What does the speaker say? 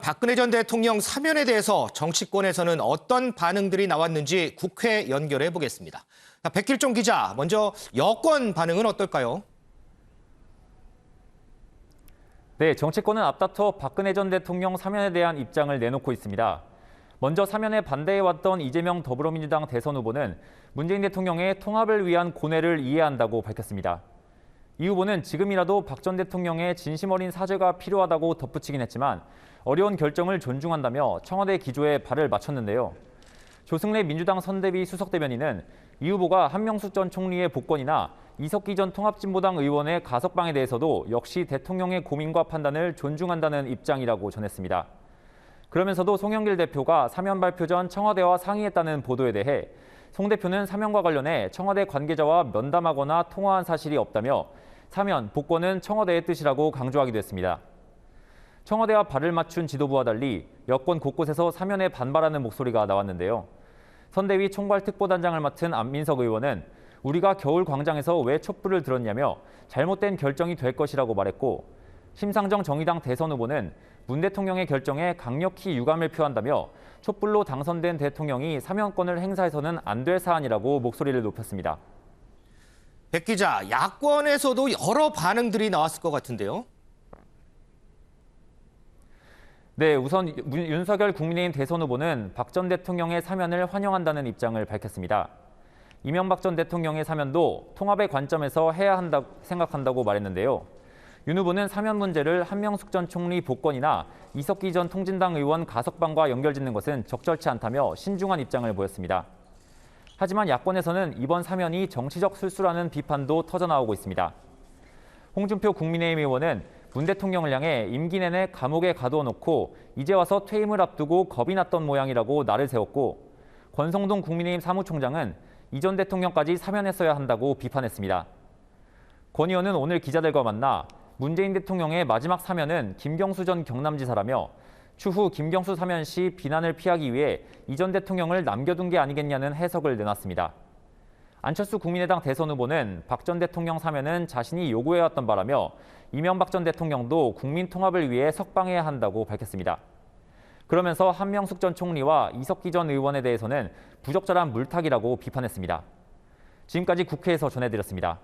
박근혜 전 대통령 사면에 대해서 정치권에서는 어떤 반응들이 나왔는지 국회 연결해 보겠습니다. 백길종 기자, 먼저 여권 반응은 어떨까요? 네, 정치권은 앞다퉈 박근혜 전 대통령 사면에 대한 입장을 내놓고 있습니다. 먼저 사면에 반대해왔던 이재명 더불어민주당 대선 후보는 문재인 대통령의 통합을 위한 고뇌를 이해한다고 밝혔습니다. 이 후보는 지금이라도 박 전 대통령의 진심 어린 사죄가 필요하다고 덧붙이긴 했지만 어려운 결정을 존중한다며 청와대 기조에 발을 맞췄는데요. 조승래 민주당 선대위 수석대변인은 이 후보가 한명숙 전 총리의 복권이나 이석기 전 통합진보당 의원의 가석방에 대해서도 역시 대통령의 고민과 판단을 존중한다는 입장이라고 전했습니다. 그러면서도 송영길 대표가 사면 발표 전 청와대와 상의했다는 보도에 대해 송 대표는 사면과 관련해 청와대 관계자와 면담하거나 통화한 사실이 없다며 사면, 복권은 청와대의 뜻이라고 강조하기도 했습니다. 청와대와 발을 맞춘 지도부와 달리 여권 곳곳에서 사면에 반발하는 목소리가 나왔는데요. 선대위 총괄특보단장을 맡은 안민석 의원은 우리가 겨울 광장에서 왜 촛불을 들었냐며 잘못된 결정이 될 것이라고 말했고, 심상정 정의당 대선 후보는 문 대통령의 결정에 강력히 유감을 표한다며 촛불로 당선된 대통령이 사면권을 행사해서는 안 될 사안이라고 목소리를 높였습니다. 백 기자, 야권에서도 여러 반응들이 나왔을 것 같은데요. 네, 우선 윤석열 국민의힘 대선 후보는 박 전 대통령의 사면을 환영한다는 입장을 밝혔습니다. 이명박 전 대통령의 사면도 통합의 관점에서 해야 생각한다고 말했는데요. 윤 후보는 사면 문제를 한명숙 전 총리 복권이나 이석기 전 통진당 의원 가석방과 연결짓는 것은 적절치 않다며 신중한 입장을 보였습니다. 하지만 야권에서는 이번 사면이 정치적 술수라는 비판도 터져나오고 있습니다. 홍준표 국민의힘 의원은 문 대통령을 향해 임기 내내 감옥에 가둬놓고 이제 와서 퇴임을 앞두고 겁이 났던 모양이라고 날을 세웠고, 권성동 국민의힘 사무총장은 이 전 대통령까지 사면했어야 한다고 비판했습니다. 권 의원은 오늘 기자들과 만나 문재인 대통령의 마지막 사면은 김경수 전 경남지사라며 추후 김경수 사면 시 비난을 피하기 위해 이 전 대통령을 남겨둔 게 아니겠냐는 해석을 내놨습니다. 안철수 국민의당 대선 후보는 박 전 대통령 사면은 자신이 요구해왔던 바라며 이명박 전 대통령도 국민 통합을 위해 석방해야 한다고 밝혔습니다. 그러면서 한명숙 전 총리와 이석기 전 의원에 대해서는 부적절한 물타기라고 비판했습니다. 지금까지 국회에서 전해드렸습니다.